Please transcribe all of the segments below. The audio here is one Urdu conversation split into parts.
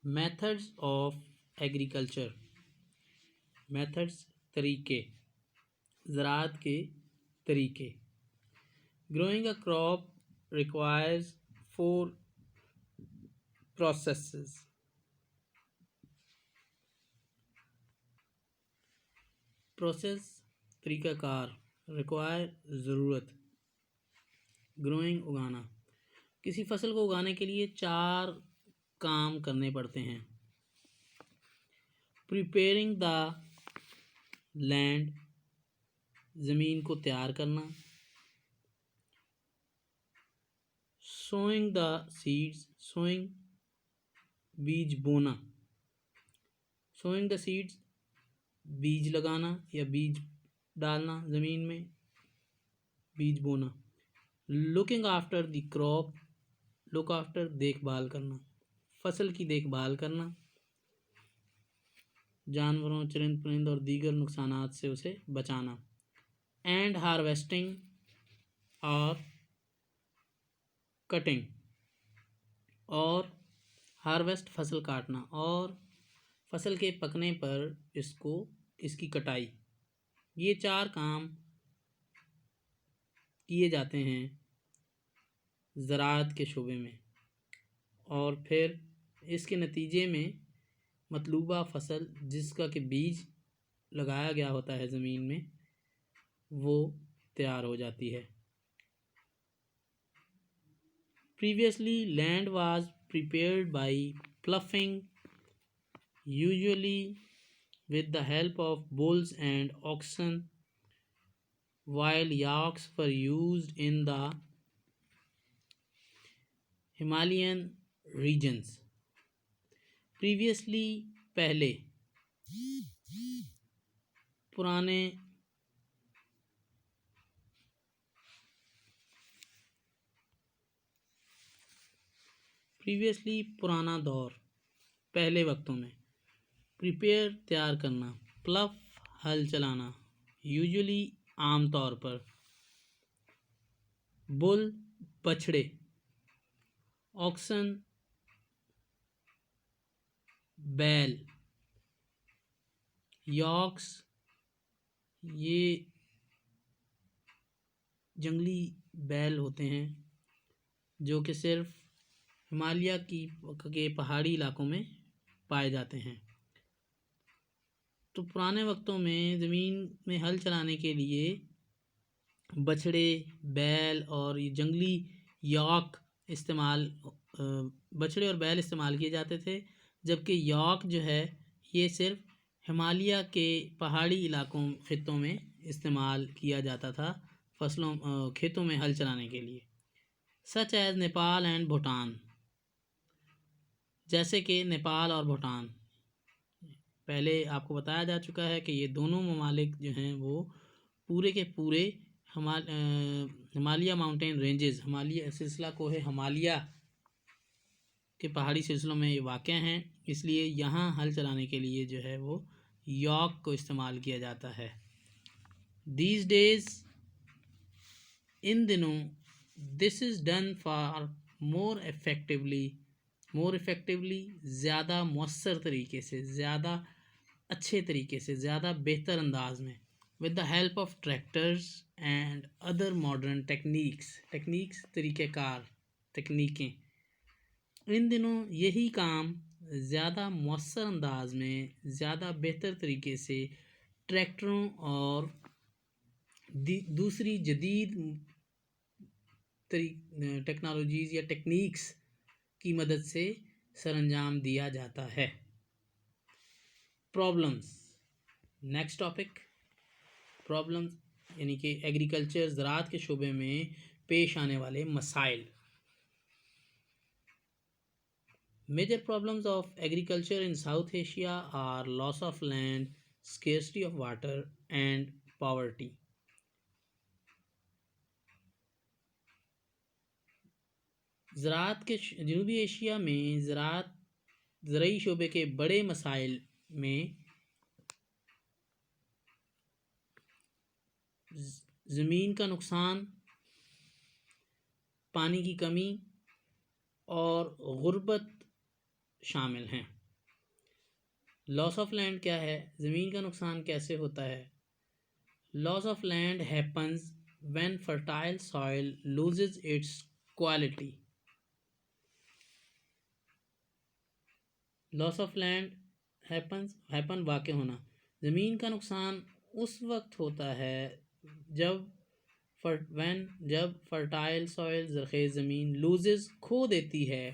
میتھڈز آف ایگریکلچر، میتھڈز طریقے، زراعت کے طریقے. گروئنگ اے کراپ ریکوائرز 4 processes. پروسیس طریقہ کار، ریکوائر ضرورت، گروئنگ اگانا. کسی فصل کو اگانے کے لیے 4 کام کرنے پڑتے ہیں. پریپیئرنگ دا لینڈ، زمین کو تیار کرنا. سوئنگ دا سیڈز، سوئنگ بیج بونا. سوئنگ دا سیڈز بیج لگانا یا بیج ڈالنا زمین میں، بیج بونا. Looking after the crop, look after دیکھ بھال کرنا، فصل کی دیکھ بھال کرنا، جانوروں، چرند پرند اور دیگر نقصانات سے اسے بچانا. اینڈ ہارویسٹنگ اور کٹنگ، اور ہارویسٹ فصل کاٹنا، اور فصل کے پکنے پر اس کی کٹائی. یہ 4 کام کیے جاتے ہیں زراعت کے شعبے میں، اور پھر اس کے نتیجے میں مطلوبہ فصل جس کا کہ بیج لگایا گیا ہوتا ہے زمین میں، وہ تیار ہو جاتی ہے. Previously, land was prepared by ploughing, usually with the help of bulls and oxen, while yokes were used in the Himalayan regions. Previously پہلے، پرانے، پریویسلی پرانا دور، پہلے وقتوں میں. پریپیئر تیار کرنا، پلف ہل چلانا، یوزلی عام طور پر، بل بچھڑے، آکسن بیل، یاکس یہ جنگلی بیل ہوتے ہیں جو کہ صرف ہمالیہ کے پہاڑی علاقوں میں پائے جاتے ہیں. تو پرانے وقتوں میں زمین میں ہل چلانے کے لیے بچھڑے، بیل اور یہ جنگلی یاک بچھڑے اور بیل استعمال کیے جاتے تھے، جبکہ یاک جو ہے یہ صرف ہمالیہ کے پہاڑی خطوں میں استعمال کیا جاتا تھا کھیتوں میں ہل چلانے کے لیے. Such as Nepal and Bhutan, جیسے کہ نیپال اور بھوٹان. پہلے آپ کو بتایا جا چکا ہے کہ یہ دونوں ممالک جو ہیں وہ پورے کے پورے ہمالیہ ماؤنٹین رینجز، سلسلہ کوہ ہمالیہ کے پہاڑی سلسلوں میں یہ واقع ہیں، اس لیے یہاں ہل چلانے کے لیے جو ہے وہ یاک کو استعمال کیا جاتا ہے. دیز ڈیز، ان دنوں، this is done for more effectively زیادہ مؤثر طریقے سے، زیادہ اچھے طریقے سے، زیادہ بہتر انداز میں. with the help of tractors and other modern techniques طریقہ کار، تکنیکیں. ان دنوں یہی کام زیادہ مؤثر انداز میں، زیادہ بہتر طریقے سے ٹریکٹروں اور دوسری جدید ٹیکنالوجیز یا ٹیکنیکس کی مدد سے سر انجام دیا جاتا ہے. پرابلمز، نیکسٹ ٹاپک، پرابلمز یعنی کہ ایگریکلچر، زراعت کے شعبے میں پیش آنے والے مسائل. Major problems of agriculture in South Asia are loss of land, scarcity of water and poverty. زراعت کے جنوبی ایشیا میں زرعی شعبے کے بڑے مسائل میں زمین کا نقصان، پانی کی کمی اور غربت شامل ہیں. لاس آف لینڈ کیا ہے؟ زمین کا نقصان کیسے ہوتا ہے؟ Loss of land happens when fertile soil loses its quality. Loss of land happen واقع ہونا. زمین کا نقصان اس وقت ہوتا ہے جب فرٹائل سوائل زرخیز زمین لوزز کھو دیتی ہے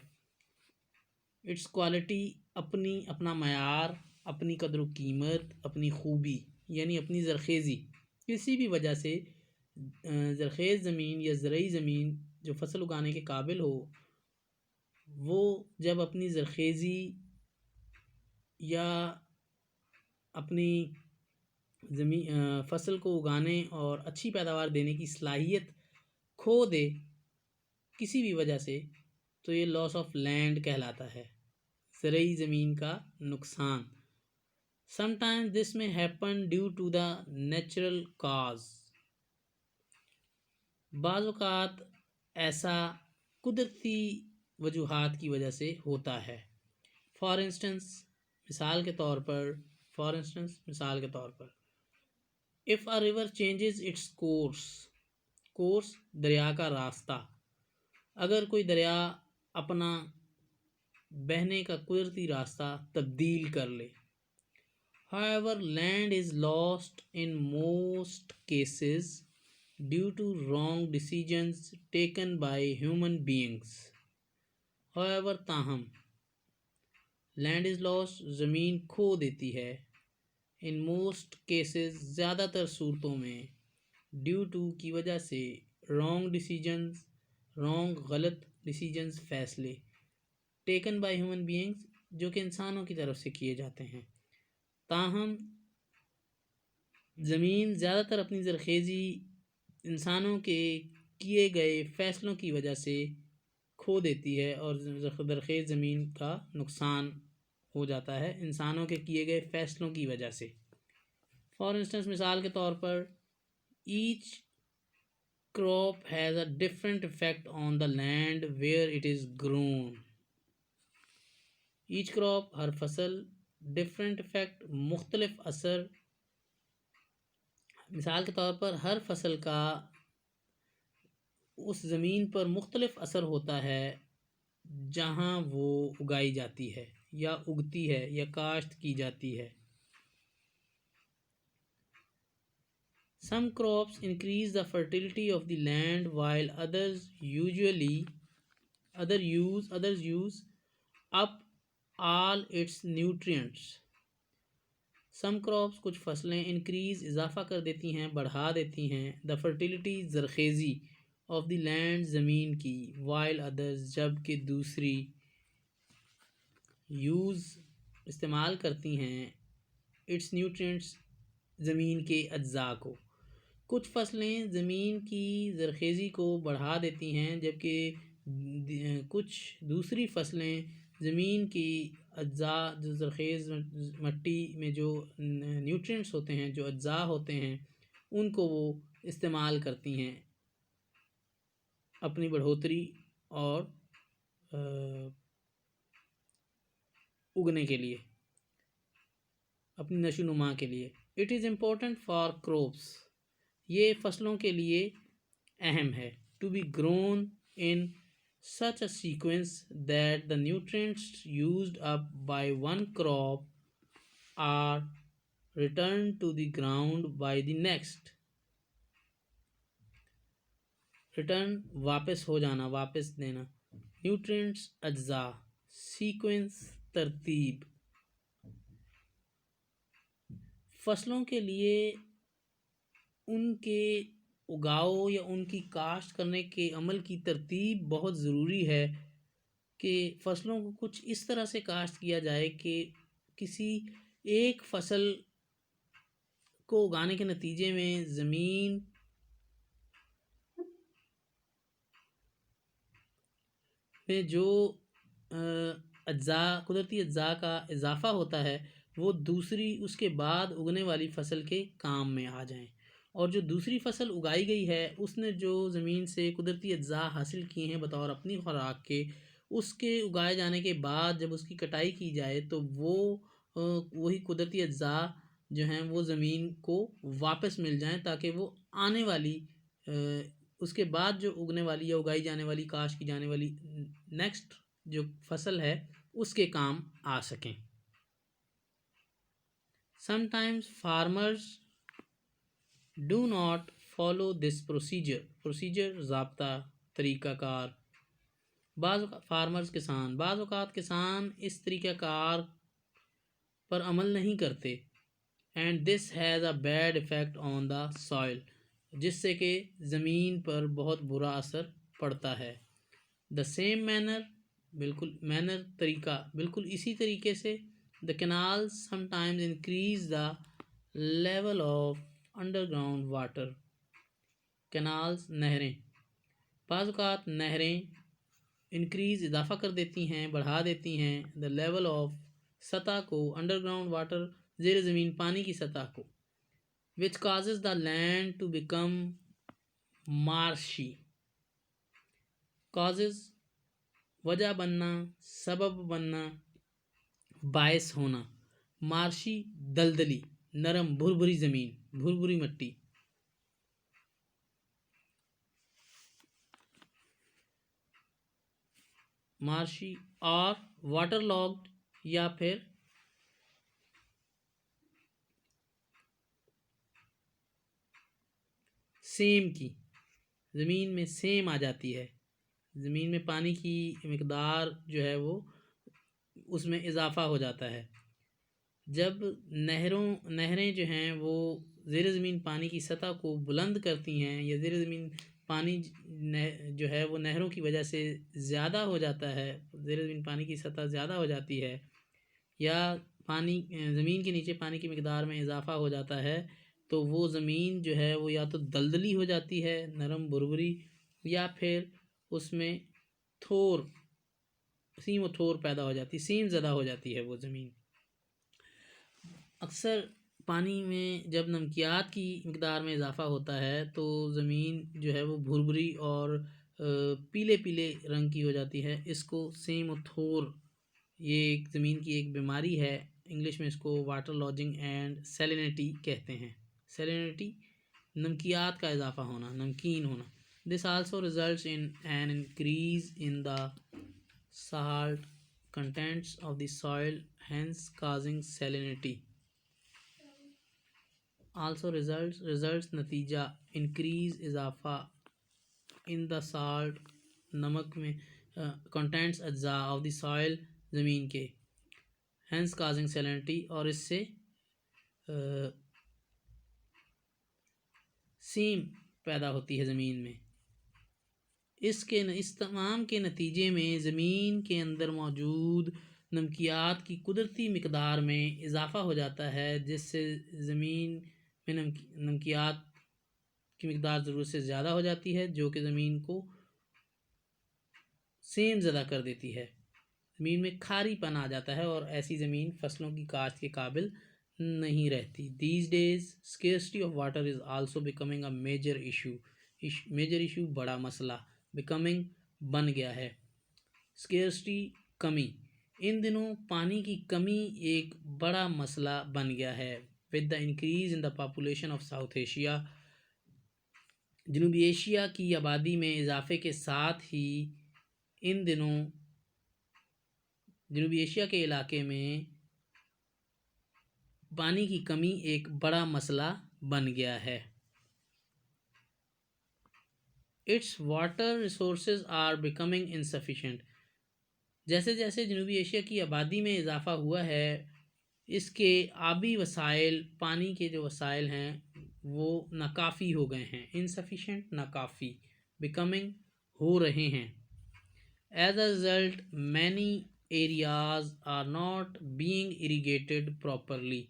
اٹس کوالٹی اپنا معیار، اپنی قدر و قیمت، اپنی خوبی، یعنی اپنی زرخیزی. کسی بھی وجہ سے زرخیز زمین یا زرعی زمین جو فصل اگانے کے قابل ہو، وہ جب اپنی زرخیزی یا اپنی فصل کو اگانے اور اچھی پیداوار دینے کی صلاحیت کھو دے کسی بھی وجہ سے، تو یہ لاس آف لینڈ کہلاتا ہے، زرعی زمین کا نقصان. Sometimes this may happen due to the natural cause. بعض اوقات ایسا قدرتی وجوہات کی وجہ سے ہوتا ہے. فار انسٹنس مثال کے طور پر if a river changes its course دریا کا راستہ، اگر کوئی دریا اپنا بہنے کا قدرتی راستہ تبدیل کر لے. However, land is lost in most cases due to wrong decisions taken by human beings. However, تاہم land is lost زمین کھو دیتی ہے in most cases زیادہ تر صورتوں میں due to کی وجہ سے غلط decisions فیصلے taken by human beings جو کہ انسانوں کی طرف سے کیے جاتے ہیں. تاہم زمین زیادہ تر اپنی زرخیزی انسانوں کے کیے گئے فیصلوں کی وجہ سے کھو دیتی ہے اور زرخیز زمین کا نقصان ہو جاتا ہے انسانوں کے کیے گئے فیصلوں کی وجہ سے. فار انسٹنس مثال کے طور پر H crop has a different effect on the land where it is grown. Each crop ہر فصل ڈفرینٹ افیکٹ مختلف اثر. مثال کے طور پر ہر فصل کا اس زمین پر مختلف اثر ہوتا ہے جہاں وہ اگائی جاتی ہے یا اگتی ہے یا کاشت کی جاتی ہے. Some crops increase the fertility of the land while others use up all its nutrients. Some crops کچھ فصلیں increase اضافہ کر دیتی ہیں، بڑھا دیتی ہیں the fertility زرخیزی of the land زمین کی while others جبکہ دوسری use استعمال کرتی ہیں its nutrients زمین کے اجزاء کو. کچھ فصلیں زمین کی زرخیزی کو بڑھا دیتی ہیں جبکہ کچھ دوسری فصلیں زمین کی اجزاء جو زرخیز مٹی میں جو نیوٹرینٹس ہوتے ہیں، جو اجزاء ہوتے ہیں، ان کو وہ استعمال کرتی ہیں اپنی بڑھوتری اور اگنے کے لیے، اپنی نشو و نما کے لیے. It is important for crops یہ فصلوں کے لیے اہم ہے to be grown in such a sequence that the nutrients used up by one crop are returned to the ground by the next. return واپس ہو جانا، واپس دینا. nutrients اجزاء، sequence ترتیب. فصلوں کے لیے ان کے اگاؤ یا ان کی کاشت کرنے کے عمل کی ترتیب بہت ضروری ہے کہ فصلوں کو کچھ اس طرح سے کاشت کیا جائے کہ کسی ایک فصل کو اگانے کے نتیجے میں زمین میں جو قدرتی اجزاء کا اضافہ ہوتا ہے وہ دوسری اس کے بعد اگنے والی فصل کے کام میں آ جائیں، اور جو دوسری فصل اگائی گئی ہے اس نے جو زمین سے قدرتی اجزاء حاصل کیے ہیں بطور اپنی خوراک کے، اس کے اگائے جانے کے بعد جب اس کی کٹائی کی جائے تو وہ وہی قدرتی اجزاء جو ہیں وہ زمین کو واپس مل جائیں، تاکہ وہ آنے والی اس کے بعد جو اگنے والی یا اگائی جانے والی، کاشت کی جانے والی نیکسٹ جو فصل ہے اس کے کام آ سکیں۔ Sometimes farmers do not follow this procedure ضابطہ، طریقہ کار۔ بعض اوقات کسان اس طریقہ کار پر عمل نہیں کرتے، and this has a bad effect on the soil، جس سے کہ زمین پر بہت برا اثر پڑتا ہے۔ the same manner طریقہ، بالکل اسی طریقے سے the canals sometimes increase the level of underground water، canals نہریں، بعض اوقات نہریں انکریز اضافہ کر دیتی ہیں، بڑھا دیتی ہیں the level of سطح کو، underground water زیر زمین پانی کی سطح کو، which causes the land to become marshy، causes وجہ بننا، سبب بننا، باعث ہونا، مارشی دلدلی، نرم بھربھری زمین، بھربھری مٹی۔ مارشی اور واٹر لاگڈ، یا پھر سیم کی، زمین میں سیم آ جاتی ہے، زمین میں پانی کی مقدار جو ہے وہ اس میں اضافہ ہو جاتا ہے۔ جب نہریں جو ہیں وہ زیر زمین پانی کی سطح کو بلند کرتی ہیں، یا زیر زمین پانی جو ہے وہ نہروں کی وجہ سے زیادہ ہو جاتا ہے، زیر زمین پانی کی سطح زیادہ ہو جاتی ہے، یا پانی زمین کے نیچے پانی کی مقدار میں اضافہ ہو جاتا ہے، تو وہ زمین جو ہے وہ یا تو دلدلی ہو جاتی ہے، نرم بھربھری، یا پھر اس میں سیم و تھور پیدا ہو جاتی، سیم زدہ ہو جاتی ہے وہ زمین۔ اکثر پانی میں جب نمکیات کی مقدار میں اضافہ ہوتا ہے تو زمین جو ہے وہ بھربھری اور پیلے پیلے رنگ کی ہو جاتی ہے۔ اس کو سیم و تھور، یہ ایک زمین کی ایک بیماری ہے، انگلش میں اس کو واٹر لاجنگ اینڈ سیلینٹی کہتے ہیں۔ سیلینٹی نمکیات کا اضافہ ہونا، نمکین ہونا۔ This also results in an increase in the salt contents of the soil, hence causing salinity۔ also results نتیجہ increase اضافہ in the salt نمک میں contents اجزاء of the soil زمین کے، hence causing salinity اور اس سے سیم پیدا ہوتی ہے زمین میں۔ اس تمام کے نتیجے میں زمین کے اندر موجود نمکیات کی قدرتی مقدار میں اضافہ ہو جاتا ہے، جس سے زمین میں نمکیات کی مقدار ضرورت سے زیادہ ہو جاتی ہے، جو کہ زمین کو سیم زدہ کر دیتی ہے، زمین میں کھاری پن آ جاتا ہے، اور ایسی زمین فصلوں کی کاشت کے قابل نہیں رہتی۔ These days scarcity of water is also becoming a major issue، بڑا مسئلہ، becoming بن گیا ہے، scarcity کمی، ان دنوں پانی کی کمی ایک بڑا مسئلہ بن گیا ہے۔ with the increase in the population of South Asia، جنوبی ایشیا کی آبادی میں اضافے کے ساتھ ہی ان دنوں جنوبی ایشیا کے علاقے میں پانی کی کمی ایک بڑا مسئلہ بن گیا ہے۔ Its water resources are becoming insufficient، جیسے جیسے جنوبی ایشیا کی آبادی میں اضافہ ہوا ہے، اس کے آبی وسائل، پانی کے جو وسائل ہیں وہ ناکافی ہو گئے ہیں۔ insufficient ناکافی، becoming ہو رہے ہیں۔ As a result many areas are not being irrigated properly،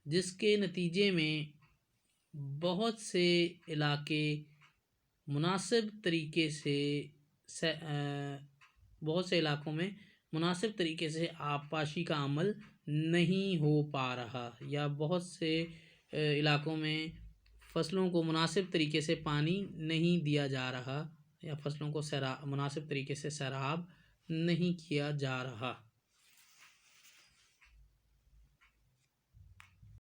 جس کے نتیجے میں بہت سے علاقے بہت سے علاقوں میں مناسب طریقے سے آب پاشی کا عمل نہیں ہو پا رہا، یا بہت سے علاقوں میں فصلوں کو مناسب طریقے سے پانی نہیں دیا جا رہا، یا فصلوں کو مناسب طریقے سے سیراب نہیں کیا جا رہا۔